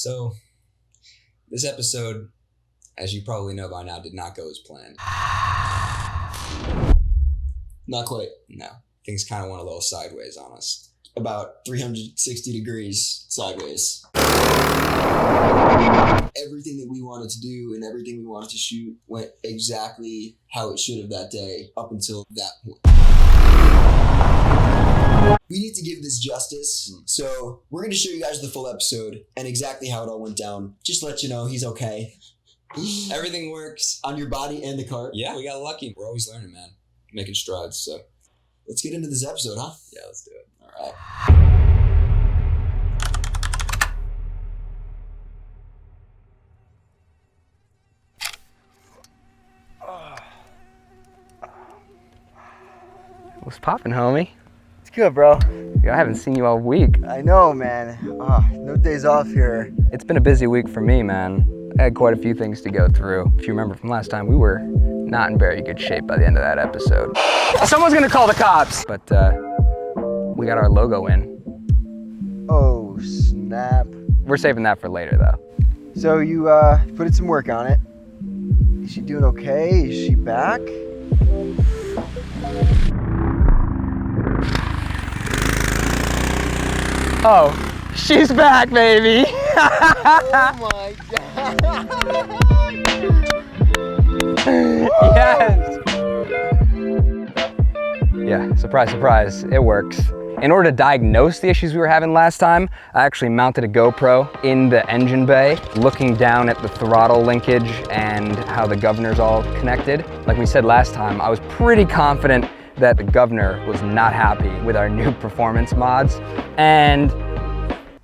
So, this episode, as you probably know by now, did not go as planned. Not quite. No. Things kind of went a little sideways on us. About 360 degrees sideways. Everything that we wanted to do and everything we wanted to shoot went exactly how it should have that day up until that point. We need to give this justice, so we're going to show you guys the full episode and exactly how it all went down. Just let you know he's okay. Everything works. On your body and the cart. Yeah, we got lucky. We're always learning, man. Making strides, so. Let's get into this episode, huh? Yeah, let's do it. All right. What's poppin', homie? It's good, bro. Yo, I haven't seen you all week. I know, man. No days off here. It's been a busy week for me, man. I had quite a few things to go through. If you remember from last time, we were not in very good shape by the end of that episode. Someone's gonna call the cops! But we got our logo in. Oh, snap. We're saving that for later, though. So you put in some work on it. Is she doing okay? Is she back? Oh, she's back, baby! Oh my god! Yes! Yeah, surprise, surprise, it works. In order to diagnose the issues we were having last time, I actually mounted a GoPro in the engine bay, looking down at the throttle linkage and how the governor's all connected. Like we said last time, I was pretty confident that the governor was not happy with our new performance mods, and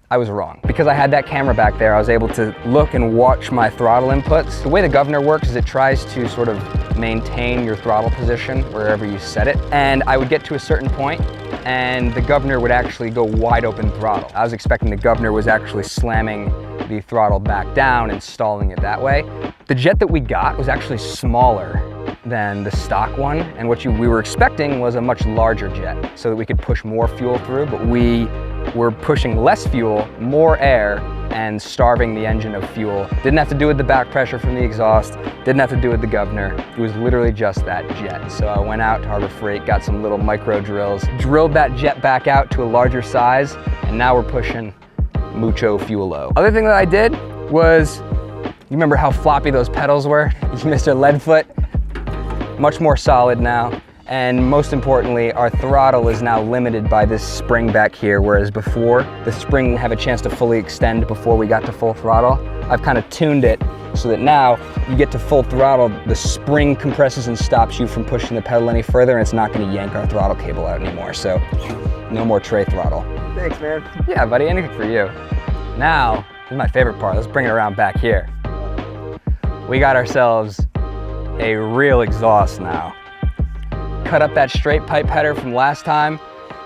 I was wrong. Because I had that camera back there, I was able to look and watch my throttle inputs. The way the governor works is it tries to sort of maintain your throttle position wherever you set it. And I would get to a certain point and the governor would actually go wide open throttle. I was expecting the governor was actually slamming the throttle back down and stalling it that way. The jet that we got was actually smaller than the stock one, and what we were expecting was a much larger jet so that we could push more fuel through, but we were pushing less fuel, more air, and starving the engine of fuel. Didn't have to do with the back pressure from the exhaust, didn't have to do with the governor. It was literally just that jet. So I went out to Harbor Freight, got some little micro drills, drilled that jet back out to a larger size, and now we're pushing mucho fuel-o. Other thing that I did was, you remember how floppy those pedals were? Mr. Leadfoot? Much more solid now. And most importantly, our throttle is now limited by this spring back here, whereas before, the spring didn't have a chance to fully extend before we got to full throttle. I've kind of tuned it so that now you get to full throttle, the spring compresses and stops you from pushing the pedal any further, and it's not gonna yank our throttle cable out anymore. So no more Tré throttle. Thanks, man. Yeah, buddy, anything for you. Now, this is my favorite part. Let's bring it around back here. We got ourselves a real exhaust now. Cut up that straight pipe header from last time.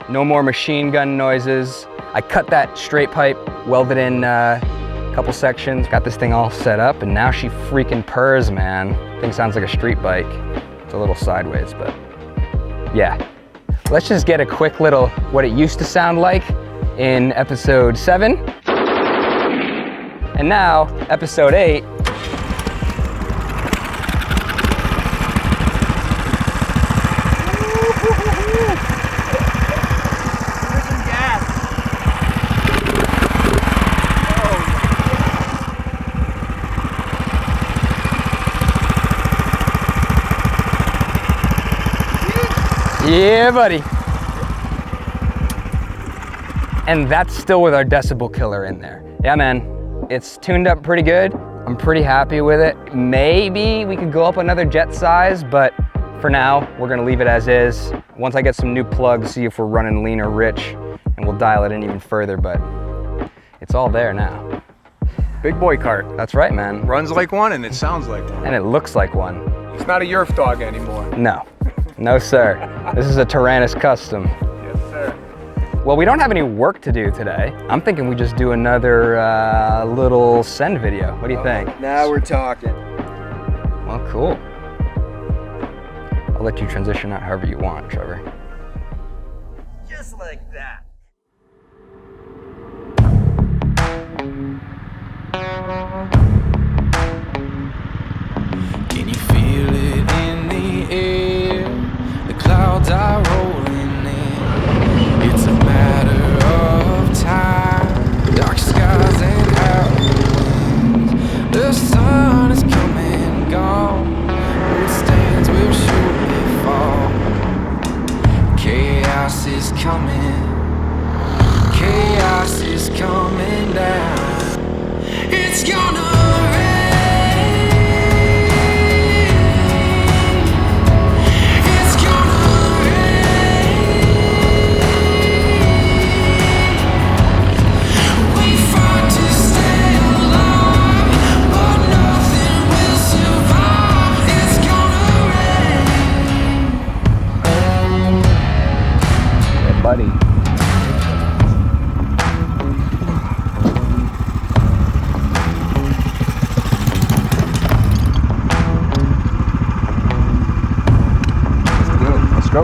No more machine gun noises. I cut that straight pipe, welded in a couple sections, got this thing all set up, and now she freaking purrs, man. Thing sounds like a street bike. It's a little sideways, but yeah. Let's just get a quick little what it used to sound like in episode 7. And now, episode 8. Yeah, buddy. And that's still with our decibel killer in there. Yeah, man, it's tuned up pretty good. I'm pretty happy with it. Maybe we could go up another jet size, but for now, we're gonna leave it as is. Once I get some new plugs, see if we're running lean or rich, and we'll dial it in even further, but it's all there now. Big boy cart. That's right, man. Runs like one and it sounds like one. And it looks like one. It's not a Yerf dog anymore. No, no sir. This is a TYRANIS custom. Yes, sir. Well, we don't have any work to do today. I'm thinking we just do another little send video. What do you think? Now we're talking. Well, cool. I'll let you transition out however you want, Trevor. Just like that. coming. Chaos is coming down. It's gonna rain. It's gonna rain. We fight to stay alive, but nothing will survive. It's gonna rain. Yeah, buddy. Let's go.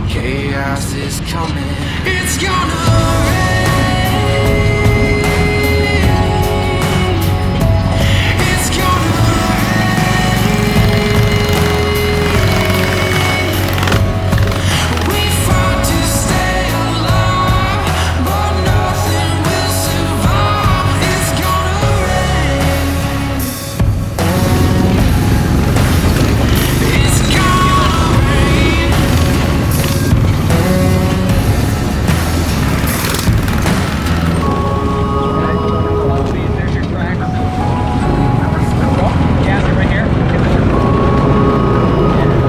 Chaos is coming. It's gonna rain. It's gonna rain. We fight to stay alive, but nothing will survive. It's gonna rain. It's gonna rain. There's your track. Yeah, they're right here. It's gonna rain.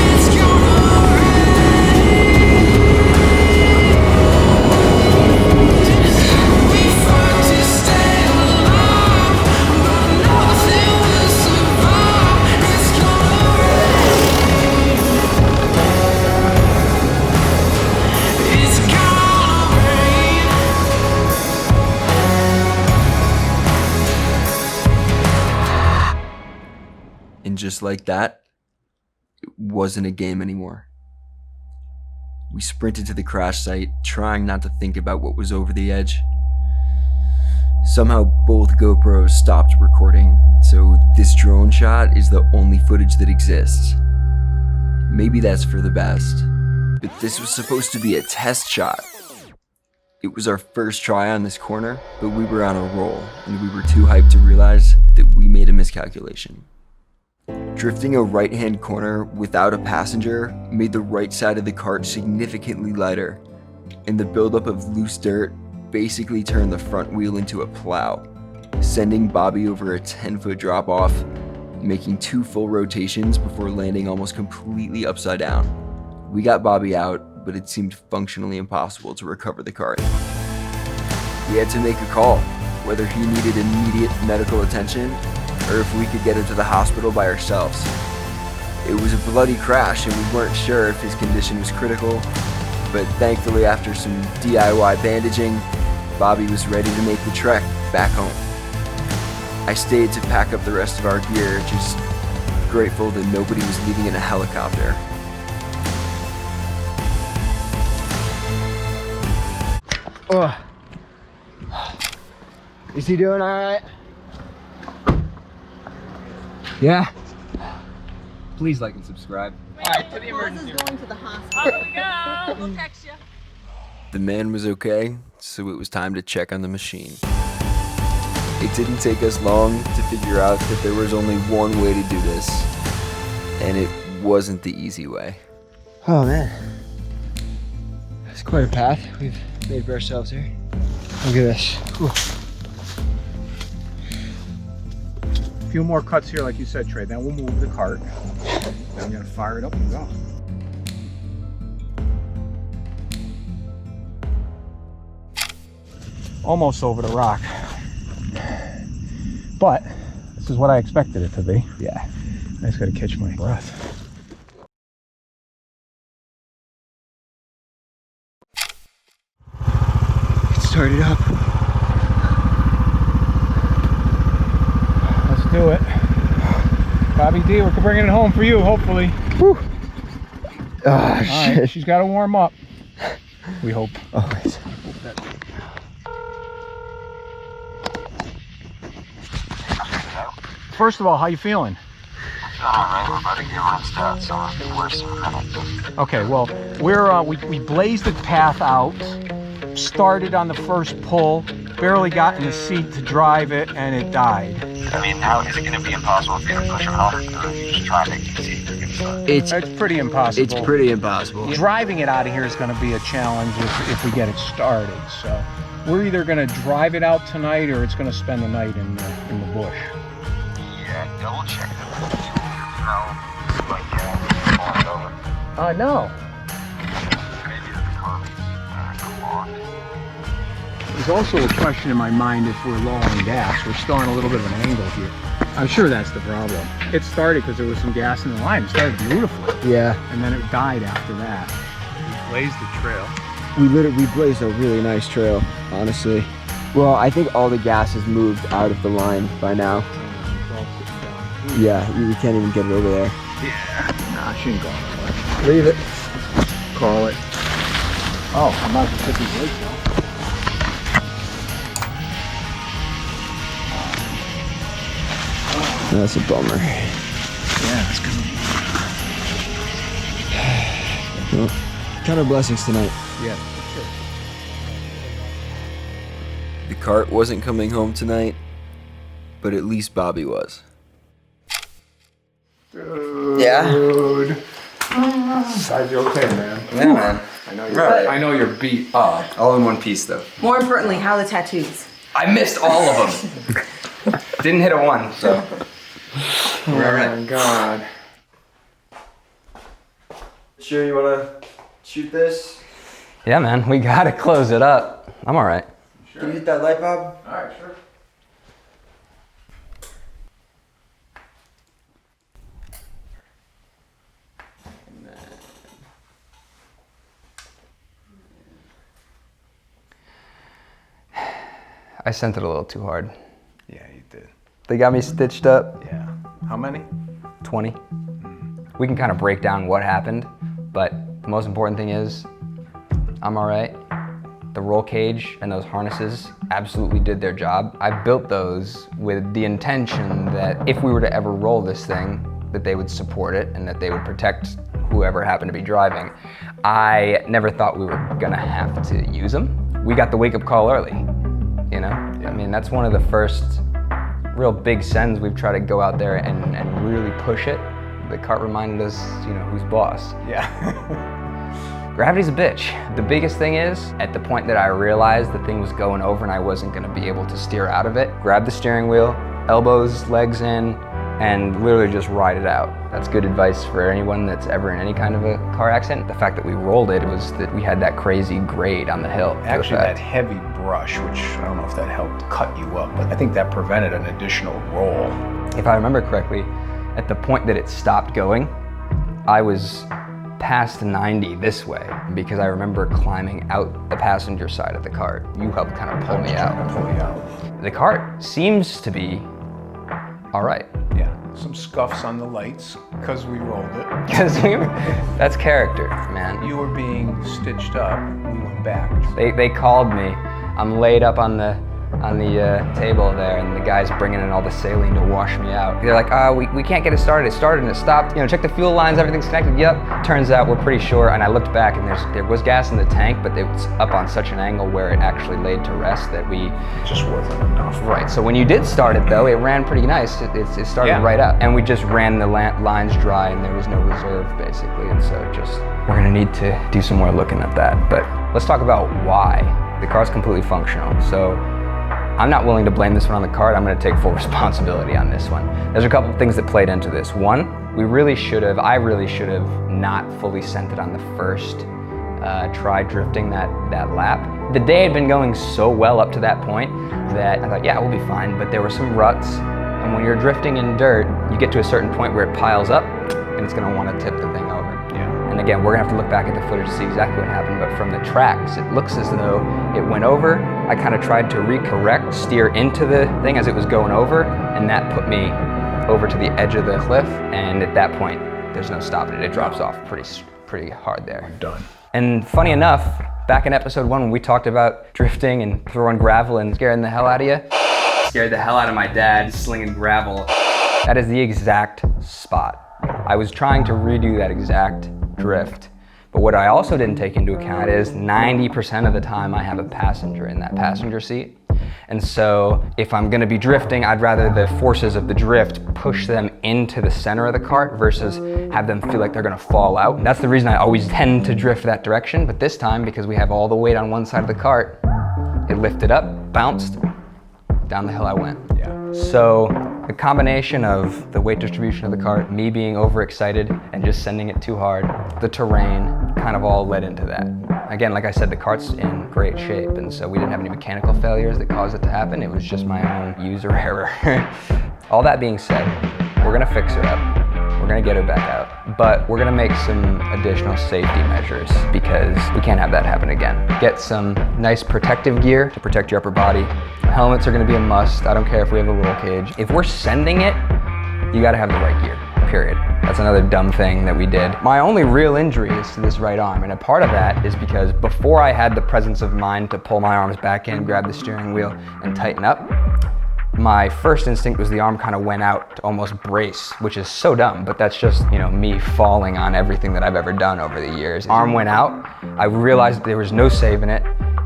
It's gonna rain. We fight to stay alive, but nothing will survive. It's gonna rain. It's gonna rain. And just like that, it wasn't a game anymore. We sprinted to the crash site, trying not to think about what was over the edge. Somehow both GoPros stopped recording, so this drone shot is the only footage that exists. Maybe that's for the best, but this was supposed to be a test shot. It was our first try on this corner, but we were on a roll, and we were too hyped to realize that we made a miscalculation. Drifting a right-hand corner without a passenger made the right side of the cart significantly lighter, and the buildup of loose dirt basically turned the front wheel into a plow, sending Bobby over a 10-foot drop-off, making 2 full rotations before landing almost completely upside down. We got Bobby out, but it seemed functionally impossible to recover the cart. We had to make a call, whether he needed immediate medical attention or if we could get him to the hospital by ourselves. It was a bloody crash and we weren't sure if his condition was critical, but thankfully after some DIY bandaging, Bobby was ready to make the trek back home. I stayed to pack up the rest of our gear, just grateful that nobody was leaving in a helicopter. Oh. Is he doing all right? Yeah. Please like and subscribe. Alright, to the emergency room. Going to the hospital. Up we go. We'll text you. The man was okay, so it was time to check on the machine. It didn't take us long to figure out that there was only one way to do this, and it wasn't the easy way. Oh man. It's quite a path we've made for ourselves here. Look at this. Whew. A few more cuts here, like you said, Trey. Then we'll move the cart. Then we gotta fire it up and go. Almost over the rock. But this is what I expected it to be. Yeah. I just gotta catch my breath. It started up. do it. Bobby D, we're bringing it home for you, hopefully. Whew. Oh, All shit. right, she's got to warm up. We hope. Always. First of all, how you feeling? Alright, we're about to get rinsed out, so it'll be worse in a minute. Okay, well, we blazed the path out, started on the first pull, barely got in the seat to drive it, and it died. I mean, now is it going to be impossible for you to push them home, or are you just trying to make it easy to get started? It's pretty impossible. It's pretty impossible. Driving it out of here is going to be a challenge if we get it started. So we're either going to drive it out tonight or it's going to spend the night in the bush. Yeah, double check it. Falling over. No. Maybe the car go on. There's also a question in my mind if we're low on gas. We're still on a little bit of an angle here. I'm sure that's the problem. It started because there was some gas in the line. It started beautifully. Yeah. And then it died after that. We blazed the trail. We blazed a really nice trail, honestly. Well, I think all the gas has moved out of the line by now. Yeah, we can't even get it over there. Nah, she ain't going nowhere. Leave it. Call it. Oh, I'm about to put these lights on. That's a bummer. Yeah, that's good. Well, count our blessings tonight. Yeah. The cart wasn't coming home tonight, but at least Bobby was. Yeah? Dude. Side, you okay, man? Yeah, man. I know you're beat up. All in one piece, though. More importantly, how are the tattoos? I missed all of them. Didn't hit a one, so. We're all right. my God. Sure you wanna shoot this? Yeah, man, we gotta close it up. I'm all right. Can you hit that light, Bob? Alright, sure. I sent it a little too hard. Yeah, you did. They got me stitched up. Yeah. How many? 20. We can kind of break down what happened, but the most important thing is I'm all right. The roll cage and those harnesses absolutely did their job. I built those with the intention that if we were to ever roll this thing, that they would support it and that they would protect whoever happened to be driving. I never thought we were gonna have to use them. We got the wake-up call early, you know? I mean, that's one of the first real big sends we've tried to go out there and really push it. The cart reminded us, you know, who's boss. Yeah. Gravity's a bitch. The biggest thing is, at the point that I realized the thing was going over and I wasn't gonna be able to steer out of it, grab the steering wheel, elbows, legs in, and literally just ride it out. That's good advice for anyone that's ever in any kind of a car accident. The fact that we rolled it was that we had that crazy grade on the hill. Actually, that heavy brush, which I don't know if that helped cut you up, but I think that prevented an additional roll. If I remember correctly, at the point that it stopped going, I was past 90 this way because I remember climbing out the passenger side of the cart. You helped kind of pull me out. The cart seems to be all right. Yeah, some scuffs on the lights because we rolled it. Because that's character, man. You were being stitched up. We went back. They called me. I'm laid up on the table there, and the guy's bringing in all the saline to wash me out. They're like, we can't get it started. It started and it stopped. You know, check the fuel lines, everything's connected. Yep. Turns out we're pretty sure. And I looked back, and there was gas in the tank, but it was up on such an angle where it actually laid to rest that we Just wasn't enough. Right. So when you did start it, though, it ran pretty nice. It started right up, and we just ran the lines dry, and there was no reserve basically. And so we're gonna need to do some more looking at that. But let's talk about why. The car's completely functional. So I'm not willing to blame this one on the cart. I'm gonna take full responsibility on this one. There's a couple of things that played into this. One, I really should have not fully sent it on the first try drifting that lap. The day had been going so well up to that point that I thought, yeah, we'll be fine, but there were some ruts, and when you're drifting in dirt, you get to a certain point where it piles up, and it's gonna wanna tip the thing over. And again, we're gonna have to look back at the footage to see exactly what happened, but from the tracks, it looks as though it went over, I kind of tried to recorrect, steer into the thing as it was going over, and that put me over to the edge of the cliff, and at that point, there's no stopping it. It drops off pretty hard there. I'm done. And funny enough, back in episode 1 when we talked about drifting and throwing gravel and scaring the hell out of you, scared the hell out of my dad slinging gravel. That is the exact spot. I was trying to redo that exact drift. But what I also didn't take into account is 90% of the time I have a passenger in that passenger seat. And so if I'm gonna be drifting, I'd rather the forces of the drift push them into the center of the cart versus have them feel like they're gonna fall out. And that's the reason I always tend to drift that direction. But this time, because we have all the weight on one side of the cart, it lifted up, bounced, down the hill I went. Yeah. So the combination of the weight distribution of the cart, me being overexcited and just sending it too hard, the terrain kind of all led into that. Again, like I said, the cart's in great shape, and so we didn't have any mechanical failures that caused it to happen. It was just my own user error. All that being said, we're gonna fix her up. We're gonna get her back out, but we're gonna make some additional safety measures because we can't have that happen again. Get some nice protective gear to protect your upper body. Helmets are gonna be a must. I don't care if we have a roll cage. If we're sending it, you gotta have the right gear, period. That's another dumb thing that we did. My only real injury is to this right arm, and a part of that is because before I had the presence of mind to pull my arms back in, grab the steering wheel, and tighten up, my first instinct was the arm kind of went out to almost brace, which is so dumb, but that's just, you know, me falling on everything that I've ever done over the years. Arm went out, I realized there was no saving it,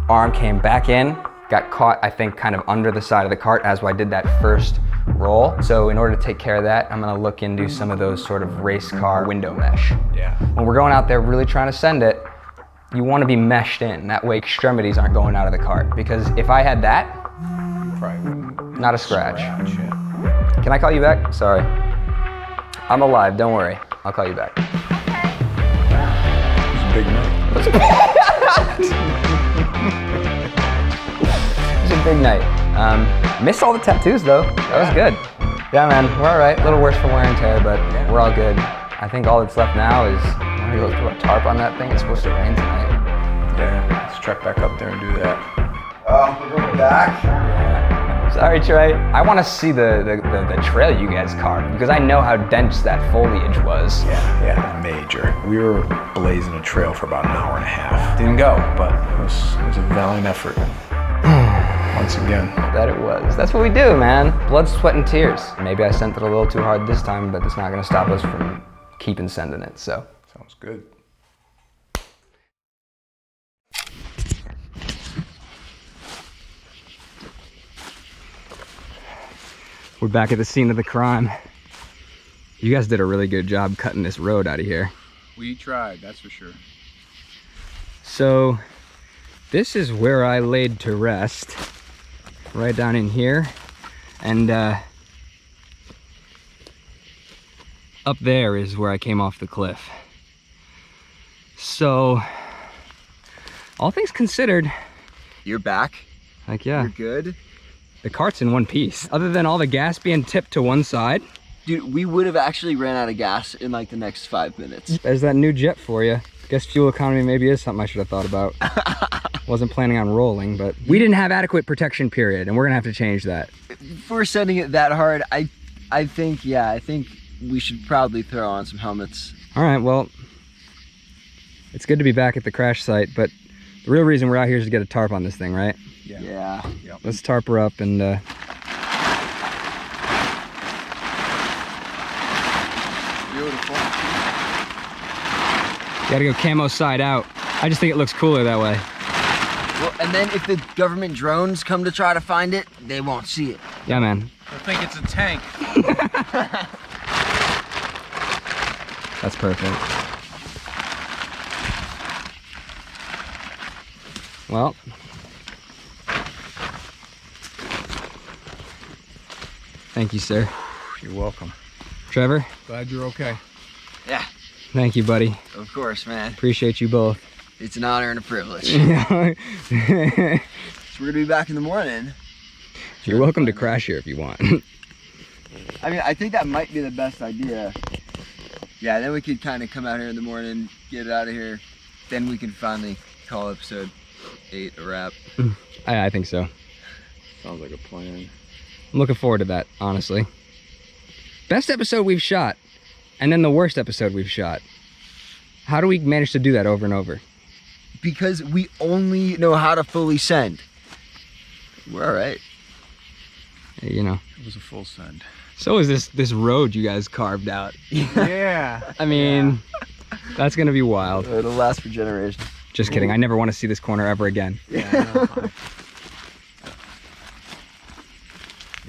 arm came back in, got caught, I think, kind of under the side of the cart as I did that first roll. So in order to take care of that, I'm gonna look into some of those sort of race car window mesh. Yeah. When we're going out there really trying to send it, you wanna be meshed in. That way extremities aren't going out of the cart. Because if I had that, not a scratch. Yeah. Can I call you back? Sorry. I'm alive, don't worry. I'll call you back. It's a big night. It was a big night. Missed all the tattoos though. That was good. Yeah, man, we're all right. A little worse for wear and tear, but we're all good. I think all that's left now is I'm gonna go throw a tarp on that thing. It's supposed to rain tonight. Yeah, let's trek back up there and do that. We're going back. Sorry, Trey. I want to see the trail you guys carved because I know how dense that foliage was. Yeah, major. We were blazing a trail for about an hour and a half. Didn't go, but it was a valiant effort. Once again. That it was. That's what we do, man. Blood, sweat, and tears. Maybe I sent it a little too hard this time, but it's not going to stop us from keeping sending it, so. Sounds good. We're back at the scene of the crime. You guys did a really good job cutting this road out of here. We tried, that's for sure. So, this is where I laid to rest. Right down in here. And up there is where I came off the cliff. So, all things considered, You're back. like, yeah, You're good. the cart's in one piece. Other than all the gas being tipped to one side, Dude, we would have actually ran out of gas in like the next 5 minutes. there's that new jet for you. Guess fuel economy maybe is something I should have thought about. Wasn't planning on rolling, but we didn't have adequate protection, period, and we're gonna have to change that. If we're sending it that hard, I think we should probably throw on some helmets. All right, well, it's good to be back at the crash site, but the real reason we're out here is to get a tarp on this thing, right? Yeah. Let's tarp her up and Beautiful. you gotta go camo side out. I just think it looks cooler that way. Well, and then if the government drones come to try to find it, they won't see it. Yeah, man. I think it's a tank. That's perfect. Well, thank you, sir. You're welcome. Trevor, Glad you're okay. Yeah, thank you, buddy. of course, man. Appreciate you both. It's an honor and a privilege. You're So we're gonna be back in the morning. welcome to crash here if you want. I mean, I think that might be the best idea. Yeah, then we could kind of come out here in the morning, get it out of here. Then we can finally call episode 8 a wrap. I think so. Sounds like a plan. I'm looking forward to that, honestly. Best episode we've shot, and then the worst episode we've shot. How do we manage to do that over and over? Because we only know how to fully send. We're all right. You know. It was a full send. So is this road you guys carved out. Yeah. I mean, that's gonna be wild. It'll last for generations. Just kidding. I never want to see this corner ever again. Yeah.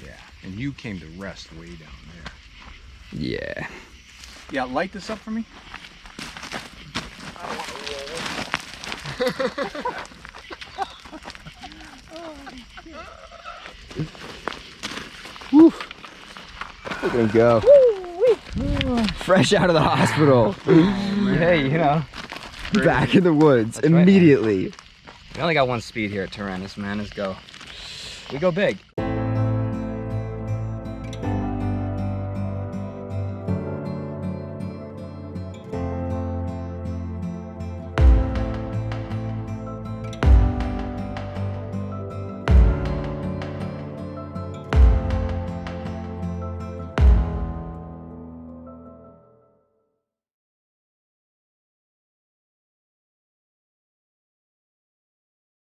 Yeah. And you came to rest way down there. Yeah. Yeah, light this up for me. Woo. We're gonna go. Fresh out of the hospital. Hey, you know. Back in the woods That's right, immediately. We only got one speed here at TYRANIS, man. Let's go. We go big.